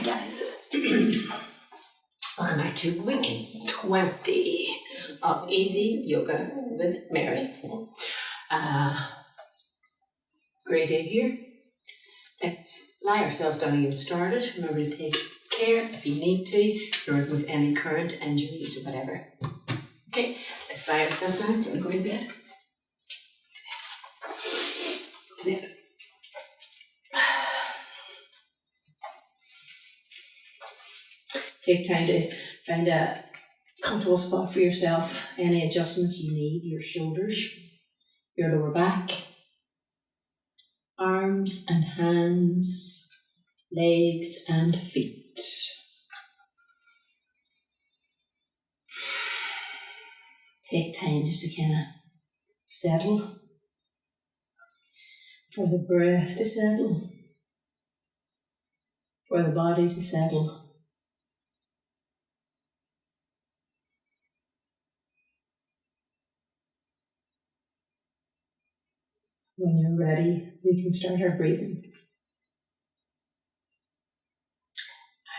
Hi guys, welcome back to week 20 of Easy Yoga with Mary. Great day here. Let's lie ourselves down and get started. Remember to take care if you need to, or with any current injuries or whatever. Okay, let's lie ourselves down. Do you want to go to bed? Bed. Take time to find a comfortable spot for yourself. Any adjustments you need, your shoulders, your lower back, arms and hands, legs and feet. Take time just to kind of settle, for the breath to settle, for the body to settle. When you're ready, we can start our breathing.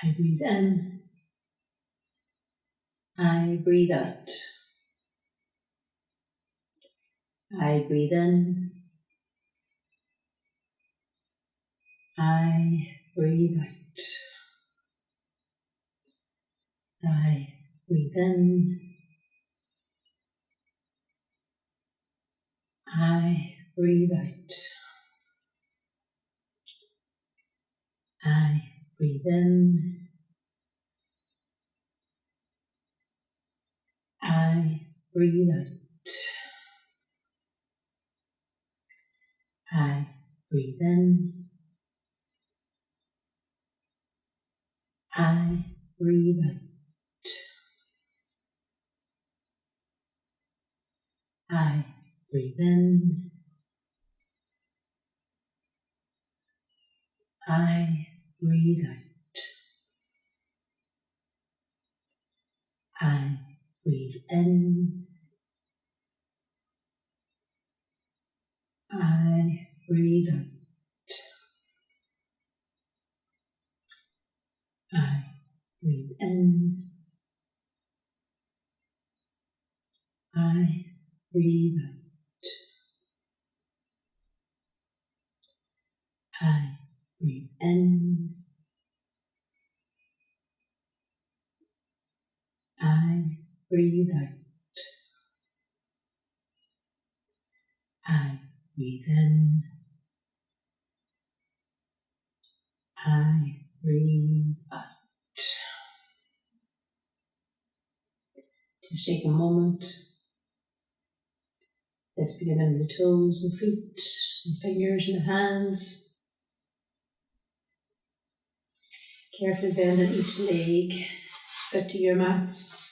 I breathe in. I breathe out. I breathe in. I breathe out. I breathe in. I breathe out. I breathe in. I breathe out. I breathe in. I breathe out. I breathe in. I breathe out. I breathe in. I breathe out. I breathe in. I breathe out. I breathe in. I breathe out. I breathe in. I breathe out. Just take a moment. Let's begin under the toes and feet and fingers and hands. Carefully bend in each leg, foot to your mats.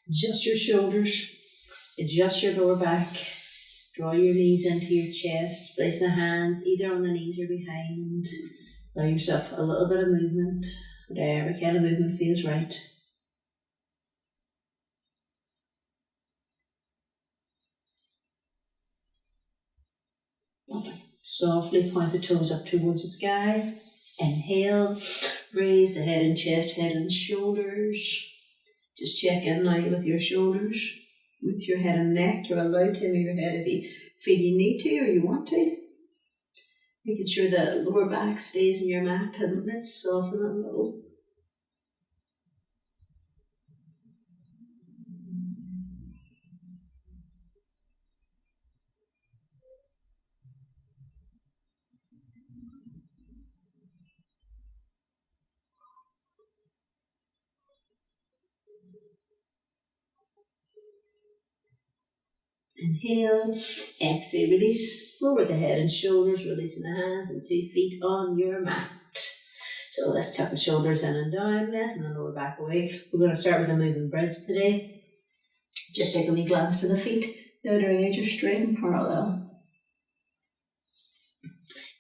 Adjust your shoulders, adjust your lower back. Draw your knees into your chest, place the hands either on the knees or behind. Allow yourself a little bit of movement, whatever kind of movement feels right. Lovely. Softly point the toes up towards the sky. Inhale, raise the head and chest, head and shoulders. Just check in now with your shoulders, with your head and neck. You're allowed to move your head if you feel you need to or you want to. Making sure the lower back stays in your mat, and let's soften it a little. Inhale, exhale, release, lower the head and shoulders, releasing the hands and 2 feet on your mat. So let's tuck the shoulders in and down, left and the lower back away. We're going to start with the moving bridge today. Just take a wee glance to the feet. The outer edge are straight and parallel.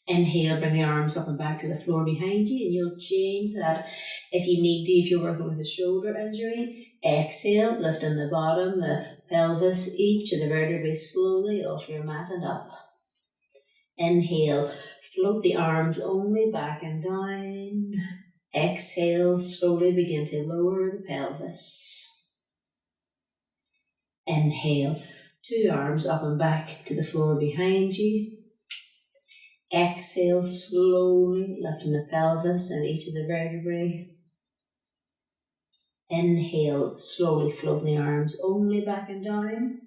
Inhale, bring the arms up and back to the floor behind you, and you'll change that if you need to, if you're working with a shoulder injury. Exhale, lifting the bottom, the pelvis, each of the vertebrae slowly off your mat and up. Inhale, float the arms only back and down. Exhale, slowly begin to lower the pelvis. Inhale, 2 arms up and back to the floor behind you. Exhale, slowly lifting the pelvis and each of the vertebrae. Inhale, slowly floating the arms only back and down.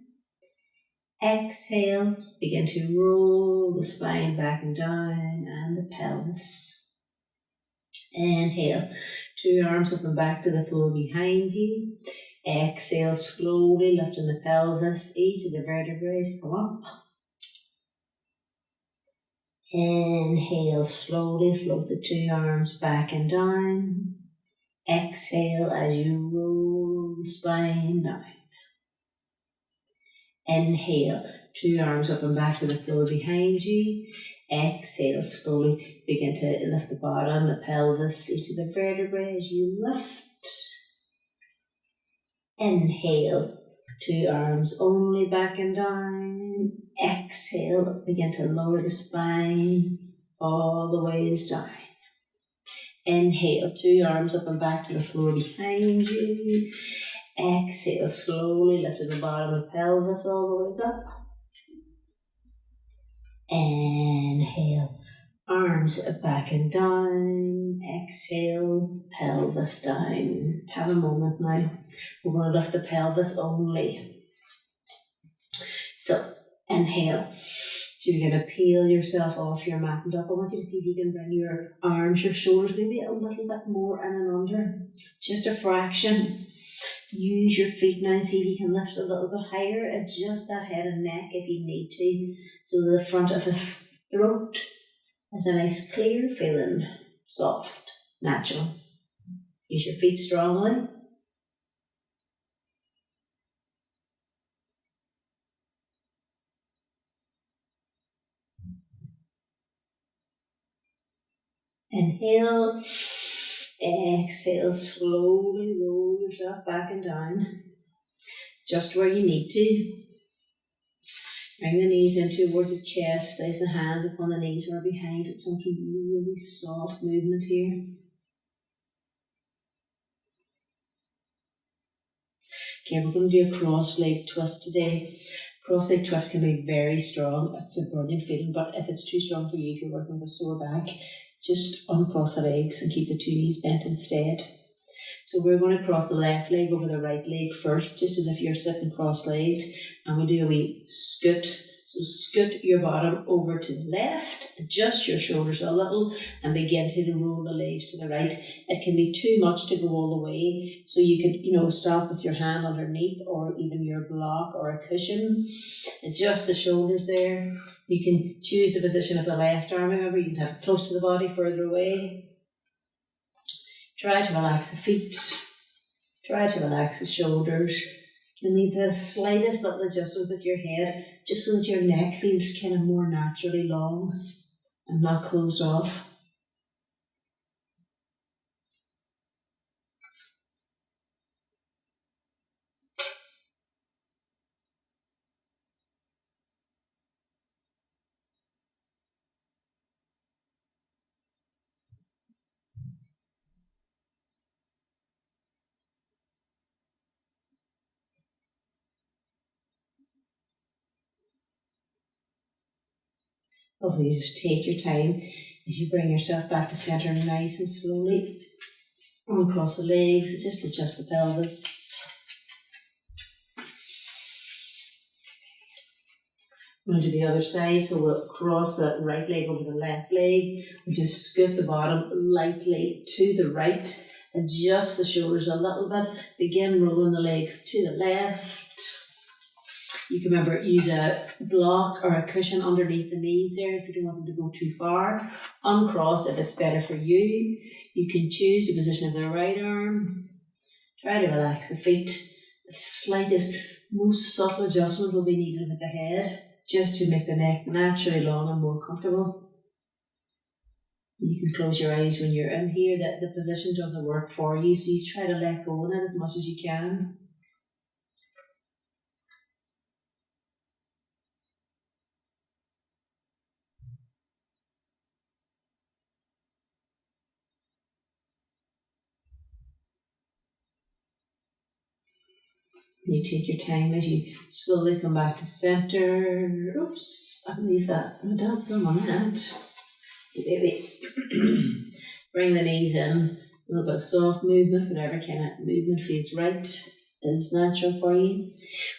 Exhale, begin to roll the spine back and down and the pelvis. Inhale, 2 arms up and back to the floor behind you. Exhale, slowly lifting the pelvis, each of the vertebrae come up. Inhale, slowly float the 2 arms back and down. Exhale as you roll the spine down. Inhale, 2 arms up and back to the floor behind you. Exhale, slowly begin to lift the bottom, the pelvis, each of the vertebrae as you lift. Inhale, 2 arms only back and down. Exhale, begin to lower the spine all the ways down. Inhale, 2 arms up and back to the floor behind you. Exhale, slowly lifting the bottom of the pelvis all the ways up. Inhale, arms back and down. Exhale, pelvis down. Have a moment now. We're going to lift the pelvis only. So, inhale. So you're going to peel yourself off your mat and up. I want you to see if you can bring your arms, your shoulders maybe a little bit more in and under. Just a fraction. Use your feet now, see if you can lift a little bit higher. Adjust that head and neck if you need to. So the front of the throat is a nice clear feeling, soft, natural. Use your feet strongly. Inhale, exhale, slowly roll yourself back and down, just where you need to. Bring the knees in towards the chest, place the hands upon the knees or behind it, something really soft movement here. Okay, we're going to do a cross leg twist today. Cross leg twist can be very strong. It's a brilliant feeling, but if it's too strong for you, if you're working with a sore back, just uncross the legs and keep the 2 knees bent instead. So we're going to cross the left leg over the right leg first, just as if you're sitting cross-legged, and we'll do a wee scoot. So scoot your bottom over to the left, adjust your shoulders a little, and begin to roll the legs to the right. It can be too much to go all the way, so you could, stop with your hand underneath or even your block or a cushion. Adjust the shoulders there. You can choose the position of the left arm, remember, you can have it close to the body, further away. Try to relax the feet. Try to relax the shoulders. You'll need the slightest little adjustment with your head, just so that your neck feels kind of more naturally long and not closed off. Hopefully, just take your time as you bring yourself back to centre nice and slowly. Uncross the legs, just adjust the pelvis. We'll do the other side, so we'll cross the right leg over the left leg. We'll just scoot the bottom lightly to the right. Adjust the shoulders a little bit. Begin rolling the legs to the left. You can remember, use a block or a cushion underneath the knees there if you don't want them to go too far. Uncross if it's better for you. You can choose the position of the right arm. Try to relax the feet. The slightest, most subtle adjustment will be needed with the head, just to make the neck naturally long and more comfortable. You can close your eyes when you're in here. That the position doesn't work for you, so you try to let go of it as much as you can. You take your time as you slowly come back to centre. Oops, I believe that my dad's on my hand. Hey, baby. Bring the knees in. A little bit of soft movement, whatever kind of movement feels right is natural for you.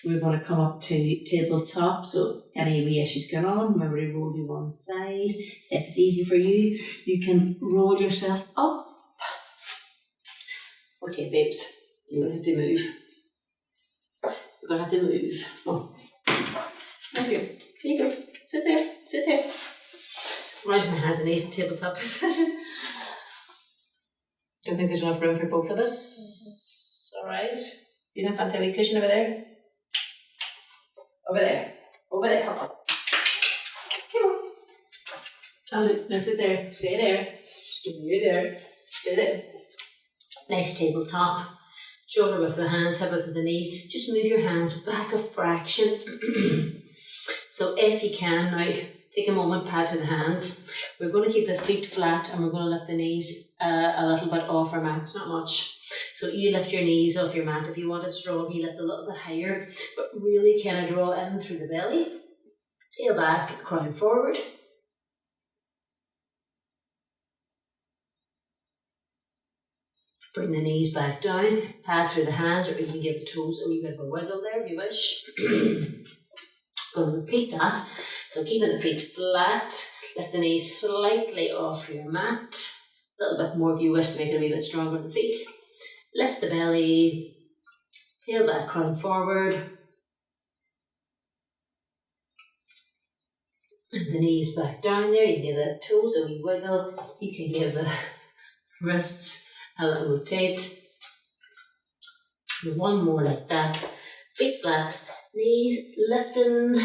We're going to come up to tabletop, so any wee issues going on, remember to roll to one side. If it's easy for you, you can roll yourself up. Okay, babes, you're going to have to move. You're going to have to move. Oh. Right here. Here you go. Sit there. Sit there. So right to my hands and knees in tabletop position. Don't think there's enough room for both of us. Alright. Do you not fancy a wee cushion over there? Over there. Over there. Come on. Now sit there. Stay there. Stay there. Stay there. Nice tabletop. Shoulder width of the hands, hip width of the knees. Just move your hands back a fraction. So if you can now, take a moment, pad to the hands. We're going to keep the feet flat and we're going to lift the knees a little bit off our mats, not much. So you lift your knees off your mat. If you want it strong, you lift a little bit higher, but really kind of draw in through the belly. Tail back, crown forward. Bring the knees back down, pad through the hands, or you can give the toes a wee bit of a wiggle there if you wish. Going to repeat that. So keeping the feet flat, lift the knees slightly off your mat. A little bit more if you wish to make it a wee bit stronger on the feet. Lift the belly, tail back, crown forward. And the knees back down there. You can give the toes a wee wiggle. You can give the wrists a little rotate. And one more like that. Feet flat, knees lifting.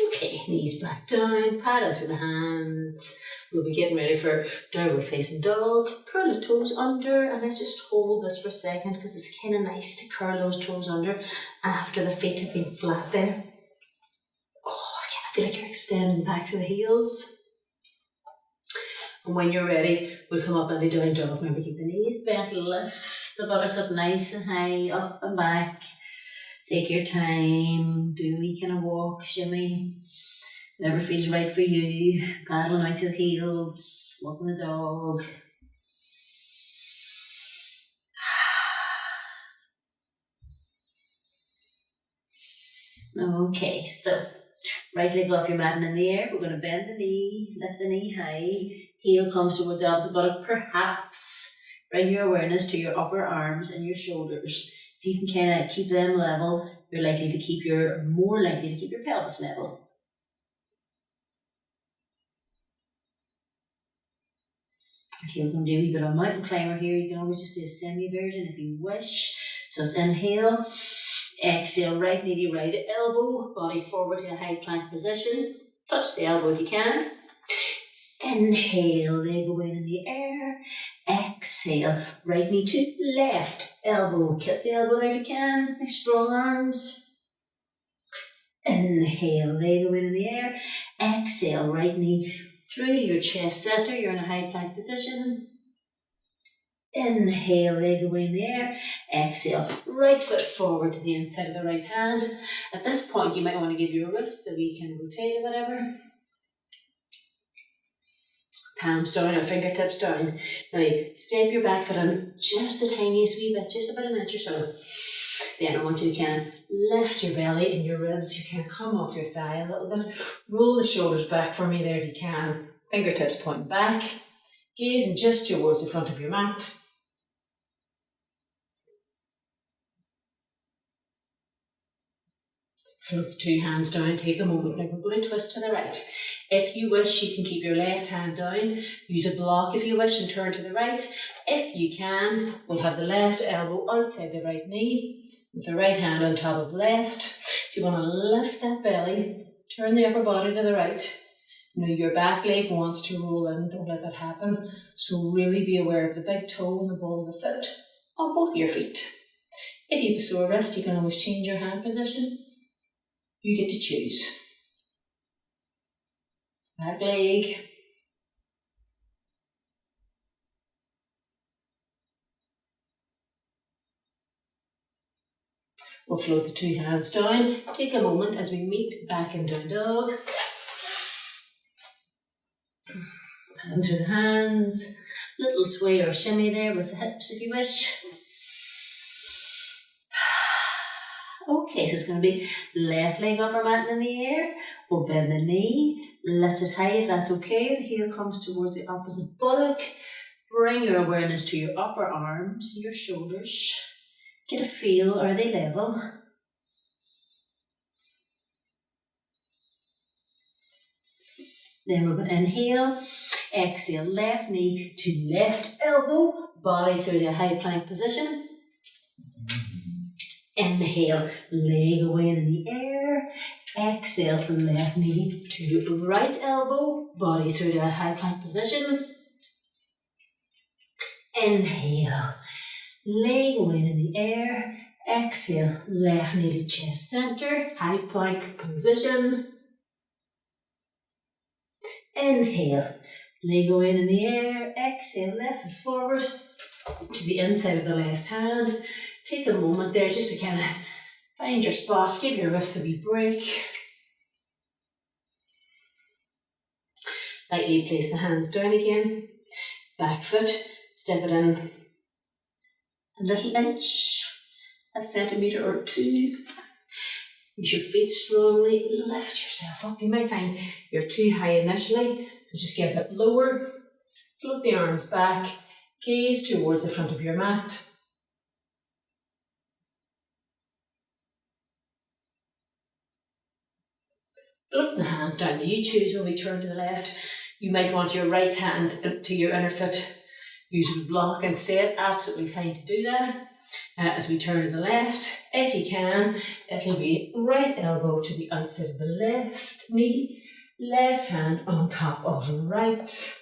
Okay, knees back down, pad out through the hands. We'll be getting ready for downward facing dog. Curl the toes under, and let's just hold this for a second because it's kind of nice to curl those toes under after the feet have been flat there. Oh, I kind of feel like you're extending back to the heels. And when you're ready, we'll come up and do down dog. Remember, keep the knees bent, lift the buttocks up nice and high, up and back. Take your time, do a wee kind of walk, shimmy. Whatever feels right for you. Paddling out to the heels, walking the dog. Okay, so right leg off your mat and in the air. We're going to bend the knee, lift the knee high. Heel comes towards the opposite buttock. Perhaps bring your awareness to your upper arms and your shoulders. If you can kind of keep them level, you're more likely to keep your pelvis level. Okay, we're going to do a wee bit of a mountain climber here. You can always just do a semi version if you wish. So it's inhale, exhale, right knee to right elbow, body forward in a high plank position. Touch the elbow if you can. Inhale, leg away in the air. Exhale, right knee to left elbow. Kiss the elbow there if you can. Nice strong arms. Inhale, leg away in the air. Exhale, right knee through to your chest center. You're in a high plank position. Inhale, leg away in the air. Exhale, right foot forward to the inside of the right hand. At this point, you might want to give your wrists so we can rotate or whatever. Palms down or fingertips down. Now step your back foot on just the tiniest wee bit, just about an inch or so. Then I want you to kind of lift your belly and your ribs. You can come off your thigh a little bit. Roll the shoulders back for me there if you can. Fingertips pointing back. Gazing just towards the front of your mat. Float the two hands down. Take a moment. Now we're going to twist to the right. If you wish, you can keep your left hand down. Use a block if you wish and turn to the right. If you can, we'll have the left elbow outside the right knee with the right hand on top of left. So you want to lift that belly, turn the upper body to the right. Now your back leg wants to roll in, don't let that happen. So really be aware of the big toe and the ball of the foot on both your feet. If you have a sore wrist, you can always change your hand position. You get to choose. back leg. We'll float the two hands down. Take a moment as we meet back in down dog. Hand through the hands. Little sway or shimmy there with the hips if you wish. Okay, so it's going to be left leg upper mat in the air. We'll bend the knee, lift it high if that's okay. The heel comes towards the opposite buttock. Bring your awareness to your upper arms, your shoulders. Get a feel, are they level? Then we're going to inhale, exhale, left knee to left elbow, body through the high plank position. Inhale, leg away in the air. Exhale, left knee to right elbow, body through the high plank position. Inhale, leg away in the air. Exhale, left knee to chest center, high plank position. Inhale, leg go in the air. Exhale, left foot forward to the inside of the left hand. Take a moment there just to kind of find your spot, give your wrists a wee break. Lightly place the hands down again. Back foot, step it in a little inch, a centimetre or two. Use your feet strongly, lift yourself up. You might find you're too high initially, so just get a bit lower. Float the arms back, gaze towards the front of your mat. Float the hands down. You choose when we turn to the left. You might want your right hand to your inner foot, using a block instead. Absolutely fine to do that. As we turn to the left, if you can, it'll be right elbow to the outside of the left knee, left hand on top of the right.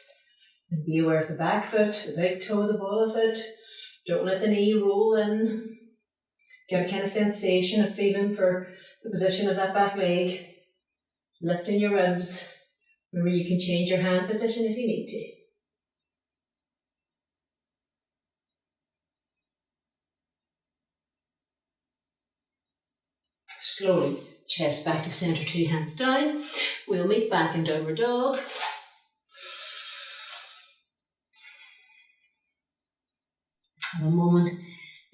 And be aware of the back foot, the big toe, the ball of it. Don't let the knee roll in. Get a kind of sensation, a feeling for the position of that back leg. Lifting your ribs. Remember, you can change your hand position if you need to. Slowly, chest back to centre, two hands down. We'll meet back in downward dog. Have a moment.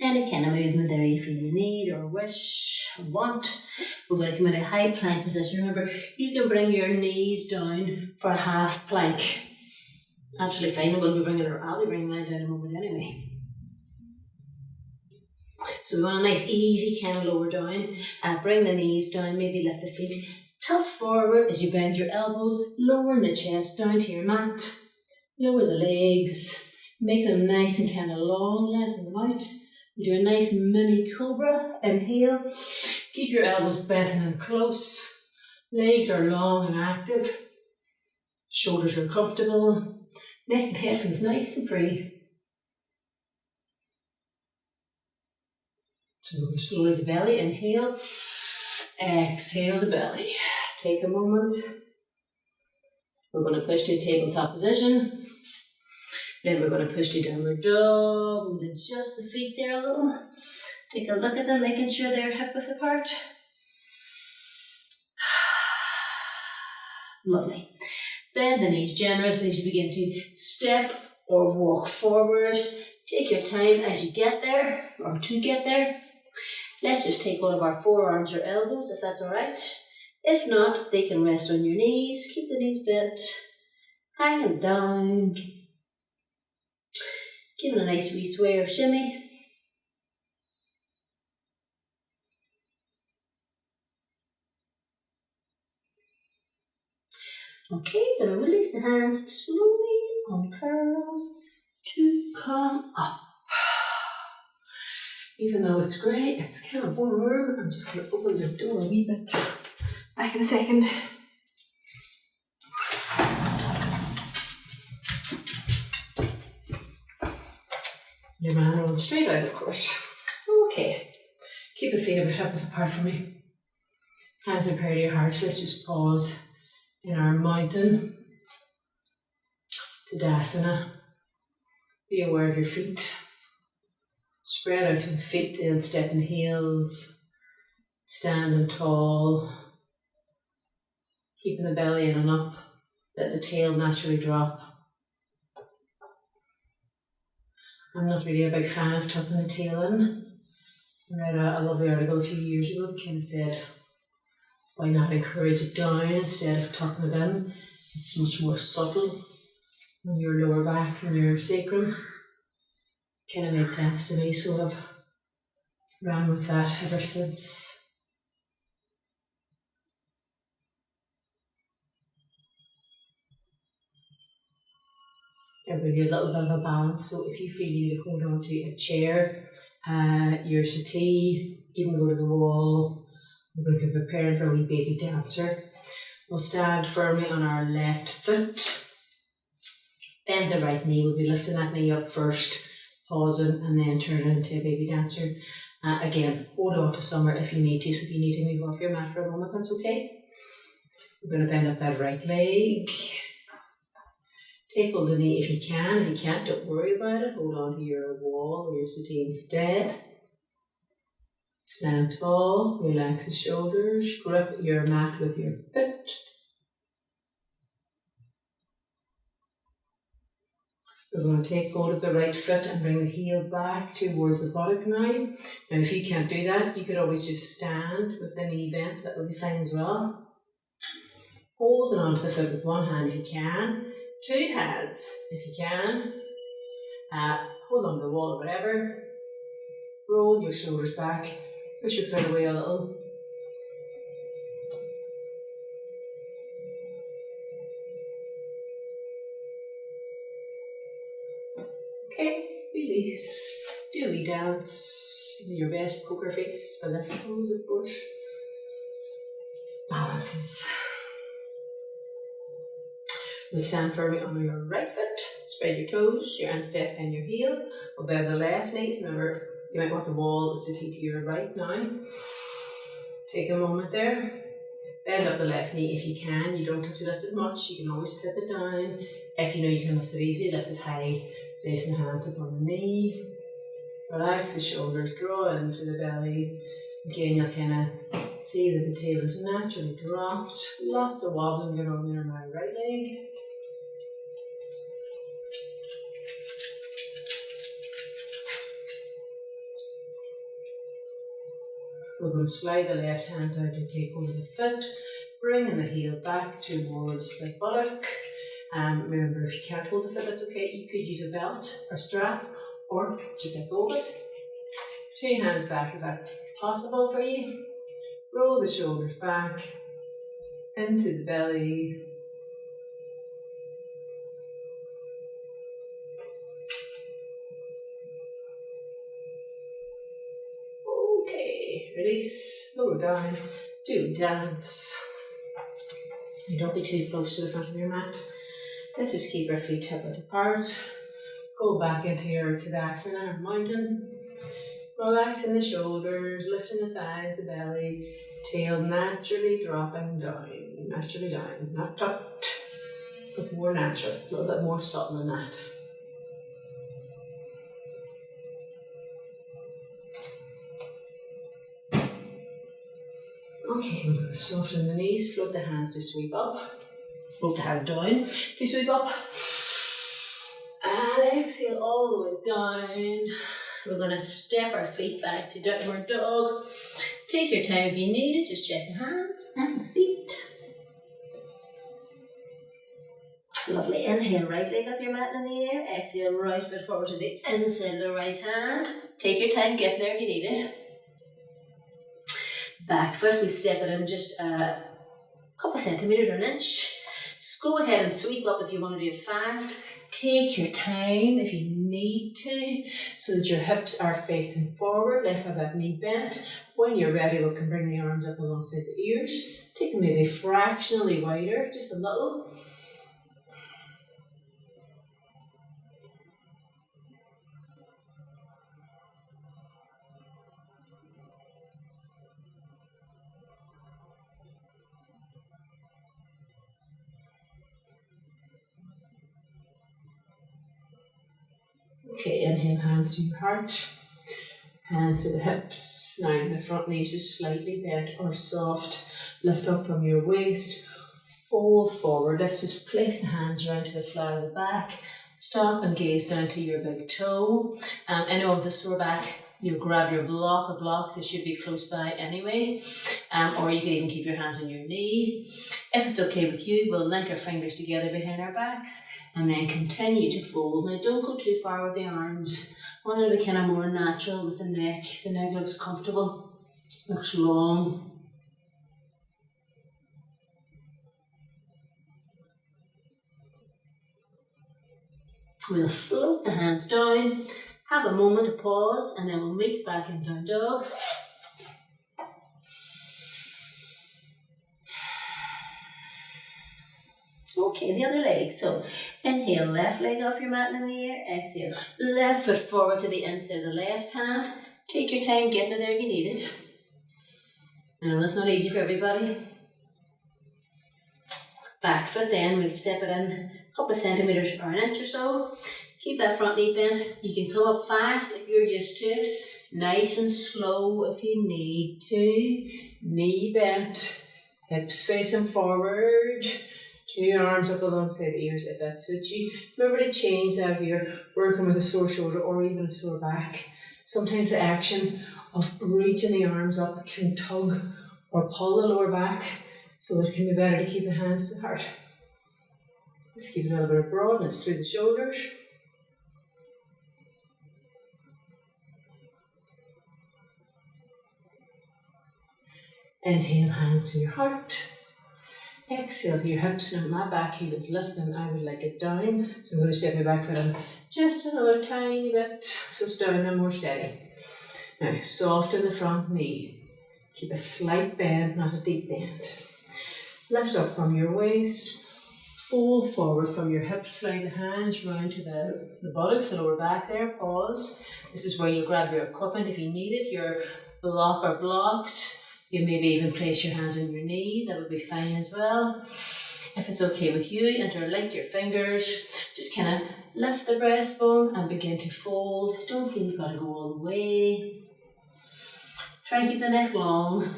Any kind of movement there you feel you need or wish or want. We're going to come in a high plank position. Remember, you can bring your knees down for a half plank. Absolutely fine. I'll be bringing mine down in a moment anyway. So we want a nice easy kind of lower down. Bring the knees down, maybe lift the feet. Tilt forward as you bend your elbows, lowering the chest down to your mat. Lower the legs, make them nice and kind of long, lengthen them out. We do a nice mini cobra. Inhale, keep your elbows bent and close. Legs are long and active. Shoulders are comfortable. Neck and head feels nice and free. So moving slowly to belly, inhale, exhale the belly. Take a moment. We're going to push to tabletop position. Then we're going to push to downward dog. Move adjust the feet there a little. Take a look at them, making sure they're hip width apart. Lovely. Bend the knees generously as you begin to step or walk forward. Take your time as you get there, or to get there. Let's just take one of our forearms or elbows, if that's alright. If not, they can rest on your knees. Keep the knees bent, hanging down. Give it a nice wee sway or shimmy. Okay, gonna release the hands slowly, uncurl to come up. Even though it's grey, it's kind of warm. I'm just going to open the door a wee bit. Back in a second. Your man rolling straight out, of course. Okay. Keep the feet a bit hip width apart from me. Hands in prayer to your heart. Let's just pause in our mountain Tadasana. Be aware of your feet. Spread out through the feet and step in the heels. Standing tall. Keeping the belly in and up. Let the tail naturally drop. I'm not really a big fan of tucking the tail in. I read a lovely article a few years ago that kind of said, why not encourage it down instead of tucking it in? It's much more subtle on your lower back and your sacrum. Kind of made sense to me, so I've ran with that ever since. Give you a little bit of a balance, so if you feel you need to hold on to a chair, your settee, even go to the wall, we're going to be preparing for a wee baby dancer. We'll stand firmly on our left foot, bend the right knee, we'll be lifting that knee up first, pausing and then turn it into a baby dancer. Again, hold on to somewhere if you need to, so if you need to move off your mat for a moment, that's okay. We're going to bend up that right leg. Take hold of the knee if you can. If you can't, don't worry about it. Hold on to your wall or your settee instead. Stand tall, relax the shoulders, grip your mat with your foot. We're going to take hold of the right foot and bring the heel back towards the buttock now. Now if you can't do that, you could always just stand with the knee bent, that will be fine as well. Holding on to the foot with one hand if you can. Two hands if you can. Hold on to the wall or whatever. Roll your shoulders back. Push your foot away a little. Okay, release. Do a wee dance. Do your best poker face for this pose, of course. Balances. We'll stand firmly on your right foot. Spread your toes, your instep and your heel. We'll bend the left knees. Remember, you might want the wall, the settee to your right now. Take a moment there. Bend up the left knee if you can. You don't have to lift it much. You can always tip it down. If you know you can lift it easy, lift it high. Placing the hands upon the knee. Relax the shoulders, draw into the belly. Again, you'll kind of see that the tail is naturally dropped. Lots of wobbling going on in my right leg. We're going to slide the left hand down to take hold of the foot, bringing the heel back towards the buttock. Remember, if you can't hold the foot, that's okay. You could use a belt or strap, or just let go of it. Two hands back if that's possible for you. Roll the shoulders back, into the belly. Okay, release, lower down, do dance. And don't be too close to the front of your mat. Let's just keep our feet hip-width apart. Go back into your Tadasana or mountain. Relaxing the shoulders, lifting the thighs, the belly, tail naturally dropping down, naturally down. Not tucked, but more natural, a little bit more subtle than that. Okay, we're going to soften the knees, float the hands to sweep up. Float the hands down to sweep up. And exhale all the way down. We're going to step our feet back to downward dog. Take your time if you need it, just check the hands and the feet. Lovely. Inhale, right leg up your mat in the air. Exhale, right foot forward to the inside of the right hand. Take your time, get there if you need it. Back foot, we step it in just a couple centimetres or an inch. Just go ahead and sweep up if you want to do it fast. Take your time if you need to, so that your hips are facing forward. Let's have that knee bent. When you're ready, we can bring the arms up alongside the ears. Take them maybe fractionally wider, just a little. Okay, inhale, hands to your heart. Hands to the hips. Now the front knees just slightly bent or soft. Lift up from your waist. Fold forward. Let's just place the hands around to the flat of the back. Stop and gaze down to your big toe. Anyone with a sore back, you'll grab your block or blocks. They should be close by anyway. Or you can even keep your hands on your knee. If it's okay with you, we'll link our fingers together behind our backs and then continue to fold. Now don't go too far with the arms. I want it to be kind of more natural with the neck. The neck looks comfortable, looks long. We'll float the hands down, have a moment of pause, and then we'll meet back in down dog. Okay, the other leg. So inhale, left leg off your mat in the air. Exhale, left foot forward to the inside of the left hand. Take your time getting it there if you need it. I know that's not easy for everybody. Back foot then, we'll step it in a couple of centimetres or an inch or so. Keep that front knee bent. You can come up fast if you're used to it. Nice and slow if you need to. Knee bent, hips facing forward. Two arms up alongside the ears if that suits you. Remember to change that if you're working with a sore shoulder or even a sore back. Sometimes the action of reaching the arms up can tug or pull the lower back, so it can be better to keep the hands to the heart. Let's give it a little bit of broadness through the shoulders. Inhale, hands to your heart. Exhale to your hips. Now my back heel is lifting. I would like it down. So I'm going to step my back foot in just another tiny bit. So it's down and more steady. Now soften the front knee. Keep a slight bend, not a deep bend. Lift up from your waist. Fold forward from your hips. Slide the hands round to the buttocks, the lower back there. Pause. This is where you'll grab your equipment if you need it. Your block or blocks. You maybe even place your hands on your knee, that would be fine as well. If it's okay with you, interlink your fingers, just kind of lift the breastbone and begin to fold. Don't feel you've got to go all the way. Try and keep the neck long.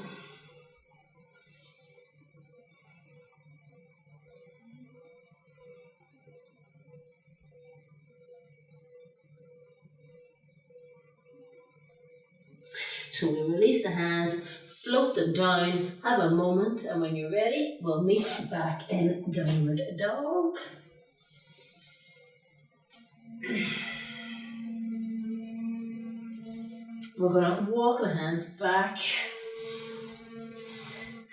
So we release the hands, float them down, have a moment, and when you're ready, we'll meet back in downward dog. We're going to walk the hands back,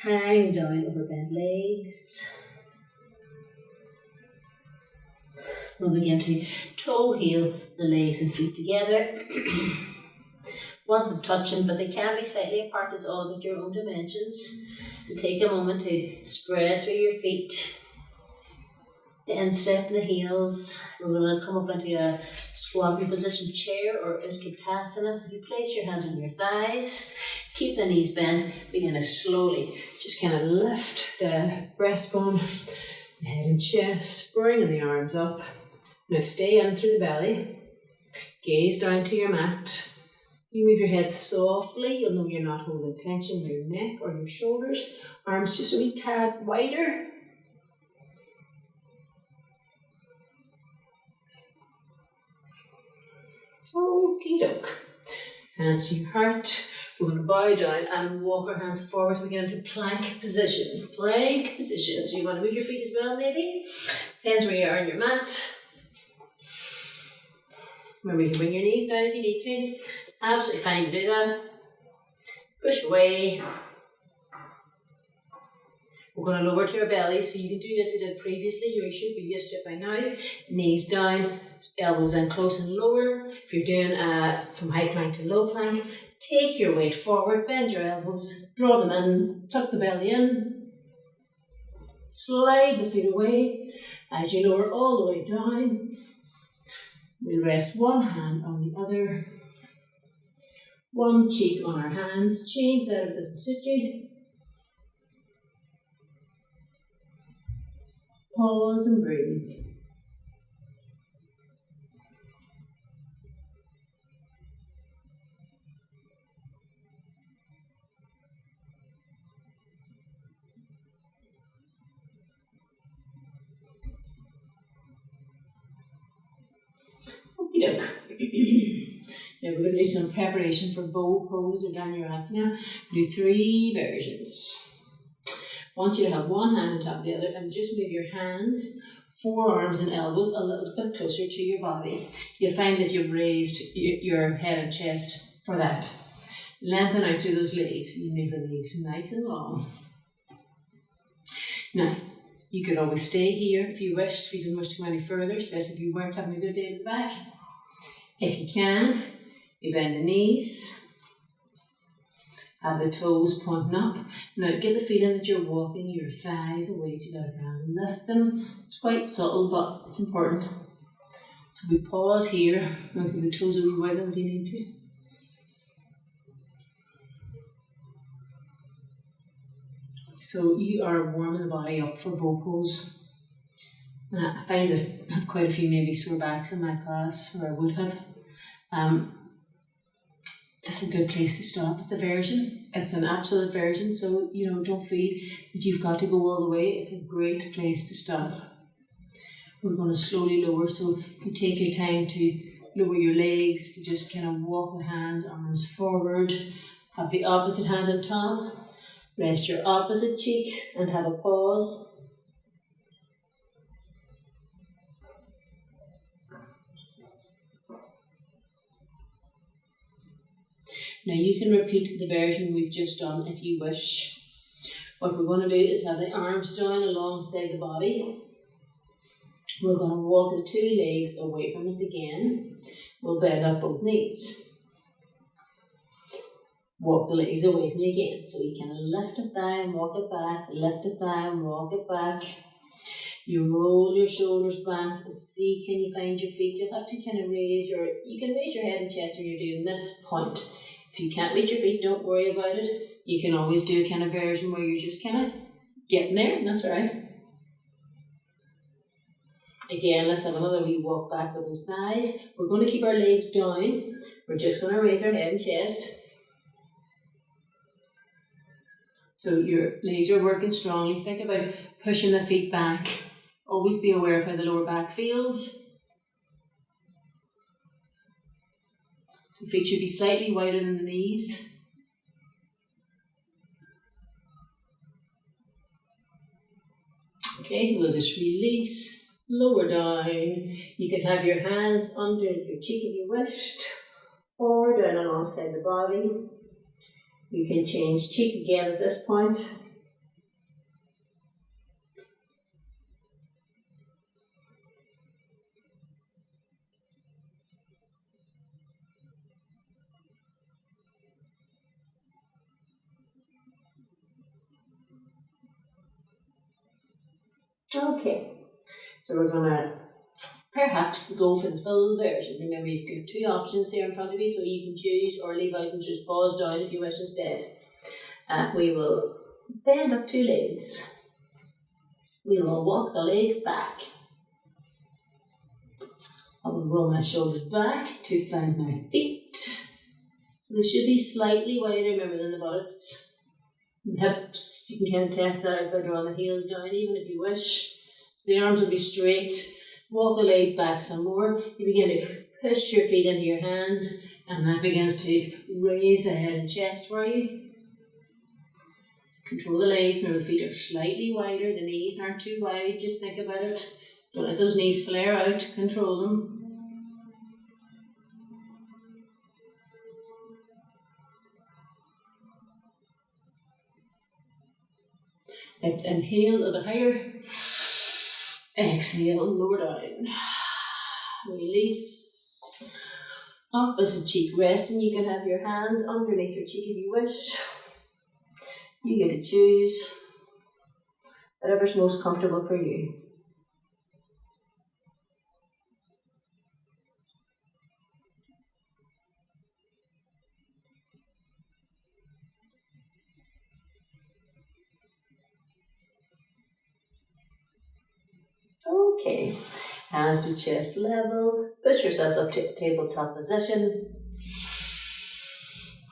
hang down over bent legs. We'll begin to toe heel the legs and feet together. Want them touching, but they can be slightly apart. It's all about your own dimensions. So take a moment to spread through your feet. The instep and the heels. We're going to come up into a squat position chair or Utkatasana. So if you place your hands on your thighs, keep the knees bent, begin to slowly just kind of lift the breastbone, head and chest, bringing the arms up. Now stay in through the belly. Gaze down to your mat. You move your head softly, you'll know you're not holding tension in your neck or your shoulders. Arms just a wee tad wider. Okie doke. Hands to your heart. We're going to bow down and walk our hands forward. We get into plank position. Plank position. So you want to move your feet as well, maybe. Hands where you are on your mat. Remember, you can bring your knees down if you need to. Absolutely fine to do that. Push away. We're going to lower to our belly, so you can do as we did previously. You should be used to it by now. Knees down, elbows in close and lower. If you're doing from high plank to low plank, take your weight forward, bend your elbows, draw them in, tuck the belly in. Slide the feet away as you lower all the way down. We'll rest one hand on the other. One cheek on our hands. Change that if it doesn't suit you. Pause and breathe. Now we're going to do some preparation for bow pose or Dhanurasana. Do 3 versions. I want you to have one hand on top of the other and just move your hands, forearms and elbows a little bit closer to your body. You'll find that you've raised your head and chest for that. Lengthen out through those legs. You make the legs nice and long. Now, you could always stay here if you wished, if you didn't wish to go any further, especially if you weren't having a good day at the back. If you can, you bend the knees. Have the toes pointing up. Now get the feeling that you're walking your thighs away to the ground. Lift them. It's quite subtle, but it's important. So we pause here. Let's get the toes a wee wider if you need to. So you are warming the body up for bow pose. I find that I have quite a few maybe sore backs in my class, or I would have. That's a good place to stop. It's a version. It's an absolute version. So, don't feel that you've got to go all the way. It's a great place to stop. We're going to slowly lower. So you take your time to lower your legs. You just kind of walk the hands, arms forward. Have the opposite hand on top. Rest your opposite cheek and have a pause. Now you can repeat the version we've just done if you wish. What we're going to do is have the arms down alongside the body. We're going to walk the 2 legs away from us again. We'll bend up both knees. Walk the legs away from you again. So you can lift a thigh and walk it back, lift a thigh and walk it back. You roll your shoulders back and see, can you find your feet? You'll have to kind of you can raise your head and chest when you're doing this point. If you can't reach your feet, don't worry about it. You can always do a kind of version where you're just kind of getting there, and that's all right. Again, let's have another wee walk back with those thighs. We're going to keep our legs down. We're just going to raise our head and chest. So your legs are working strongly. Think about pushing the feet back. Always be aware of how the lower back feels. So feet should be slightly wider than the knees. Okay, we'll just release, lower down. You can have your hands underneath your cheek if you wished, or down alongside the body. You can change cheek again at this point. Okay, so we're going to perhaps go for the full version. Remember, you've got 2 options here in front of you, so you can choose or leave out and just pause down if you wish instead. We will bend up 2 legs. We will walk the legs back. I will roll my shoulders back to find my feet. So they should be slightly wider, remember, than the buttocks. The hips, you can kind of test that out by drawing the heels down, even if you wish. So the arms will be straight. Walk the legs back some more. You begin to push your feet into your hands, and that begins to raise the head and chest for you. Control the legs. Remember, the feet are slightly wider. The knees aren't too wide. Just think about it. Don't let those knees flare out. Control them. Let's inhale a little higher. Exhale, lower down. Release. Opposite cheek resting. You can have your hands underneath your cheek if you wish. You get to choose whatever's most comfortable for you. Okay, hands to chest level. Push yourselves up to tabletop position.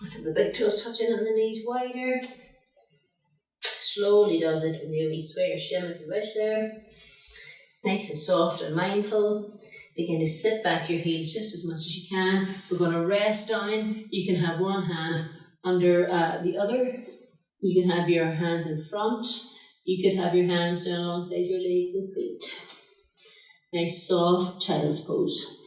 So the big toes touching and the knees wider. Slowly does it, and you sway or shim if you wish there. Nice and soft and mindful. Begin to sit back to your heels just as much as you can. We're going to rest down. You can have one hand under the other. You can have your hands in front. You could have your hands down alongside your legs and feet. Nice soft child's pose.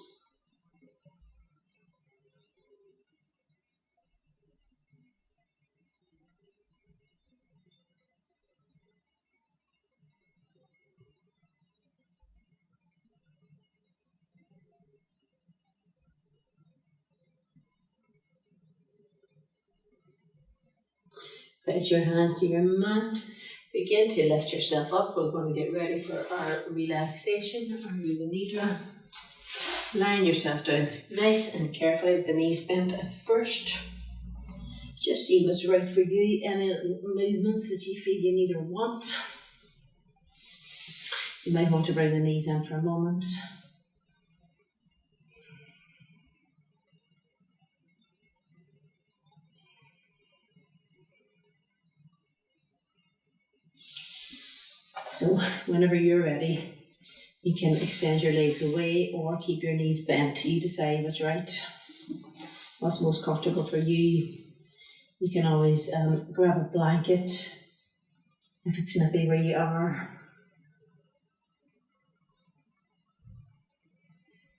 Place your hands to your mat. Begin to lift yourself up. We're going to get ready for our relaxation, our Yoga Nidra. Lying yourself down nice and carefully with the knees bent at first. Just see what's right for you. Any movements that you feel you need or want. You might want to bring the knees in for a moment. So whenever you're ready, you can extend your legs away or keep your knees bent. You decide what's right, what's most comfortable for you. You can always grab a blanket if it's nippy where you are.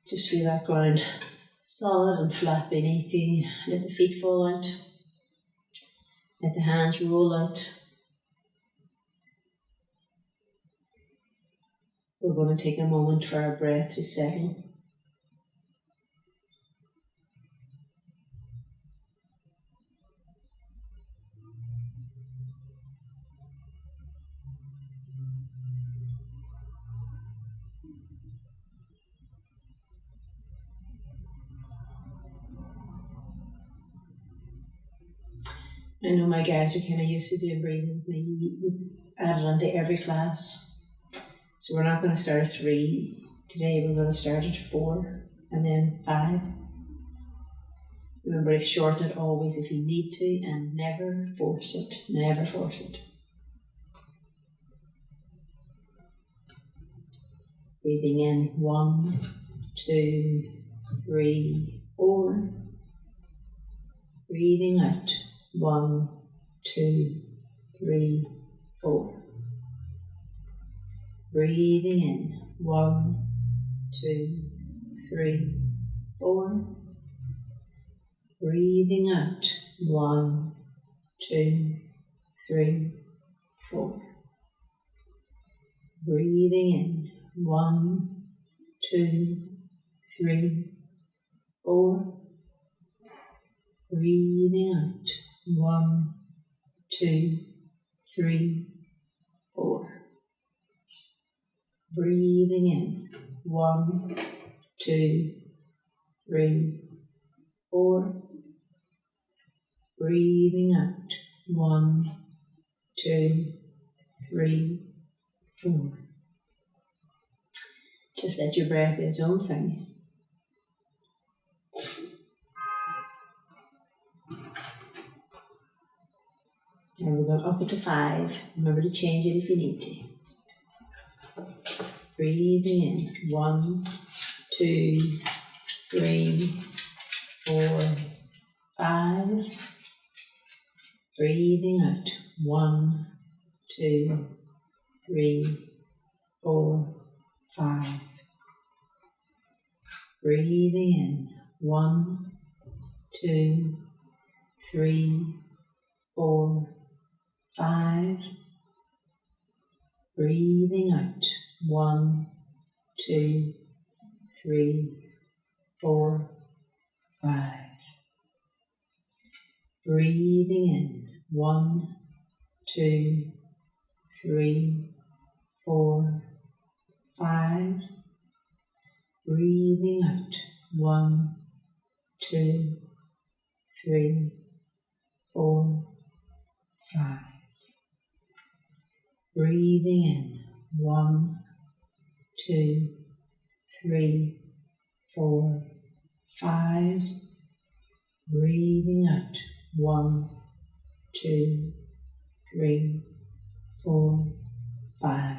Just feel that ground solid and flat beneath you. Let the feet fall out. Let the hands roll out. We're going to take a moment for our breath to settle. I know my guys are kind of used to doing breathing with me. We add it onto every class. So we're not going to start at 3. Today we're going to start at 4 and then 5. Remember to shorten it always if you need to and never force it. Never force it. Breathing in 1, 2, 3, 4. Breathing out 1, 2, 3, 4. Breathing in 1, 2, 3, 4. Breathing out 1, 2, 3, 4. Breathing in 1, 2, 3, 4. Breathing out 1, 2, 3, 4. Breathing in 1, 2, 3, 4. Breathing out 1, 2, 3, 4. Just let your breath do its own thing. And we're going up it to 5. Remember to change it if you need to. Breathing in 1, 2, 3, 4, 5. Breathing out 1, 2, 3, 4, 5. Breathing in 1, 2, 3, 4, 5. Breathing out 1, 2, 3, 4, 5. Breathing in 1, 2, 3, 4, 5. Breathing out 1, 2, 3, 4, 5. Breathing in 1, 2, 3, 4, 5. Breathing out 1, 2, 3, 4, 5.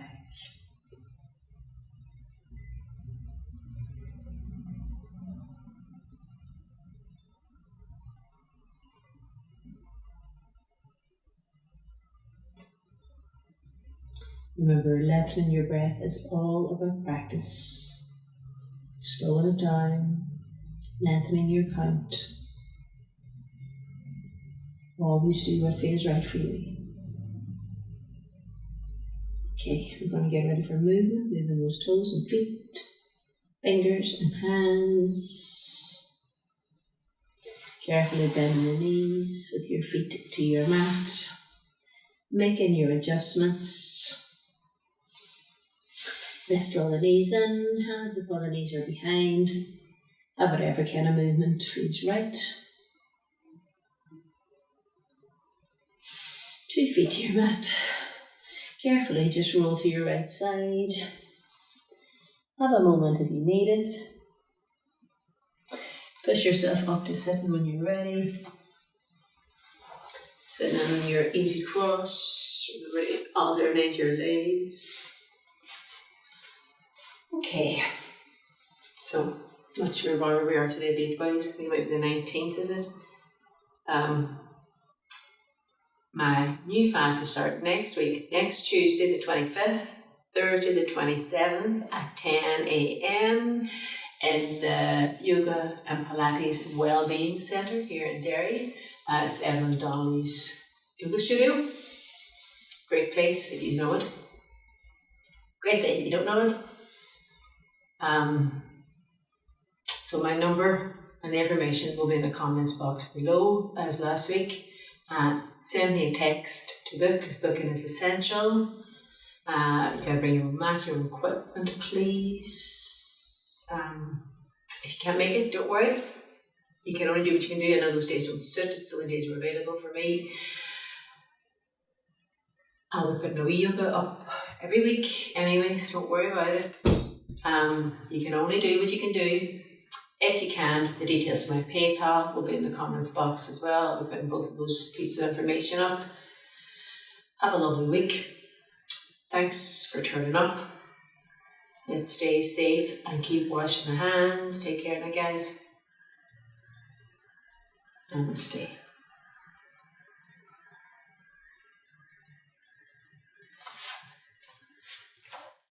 Remember, lengthening your breath is all about practice. Slowing it down, lengthening your count. Always do what feels right for you. Okay, we're going to get ready for movement, moving those toes and feet, fingers and hands. Carefully bending the knees with your feet to your mat, making your adjustments. Rest all the knees in, hands upon the knees or behind. Have whatever kind of movement feels right. 2 feet to your mat. Carefully just roll to your right side. Have a moment if you need it. Push yourself up to sitting when you're ready. Sitting on your easy cross, alternate your legs. Okay, so not sure where we are today date-wise. I think it might be the 19th, is it? My new classes start next week, next Tuesday the 25th, Thursday the 27th at 10 a.m. in the Yoga and Pilates Wellbeing Centre here in Derry. It's Evelyn Donnelly's yoga studio. Great place if you know it. Great place if you don't know it. So my number and the information will be in the comments box below as last week. Send me a text to book because booking is essential. You gotta bring your own mat, your own equipment, please. If you can't make it, don't worry. You can only do what you can do. I know those days don't suit. It's the only days are available for me. I'll be putting a wee yoga up every week anyway, so don't worry about it. You can only do what you can do. If you can, the details of my PayPal will be in the comments box as well. I'll be putting both of those pieces of information up. Have a lovely week. Thanks for turning up. Let's stay safe and keep washing the hands. Take care now, guys. Namaste.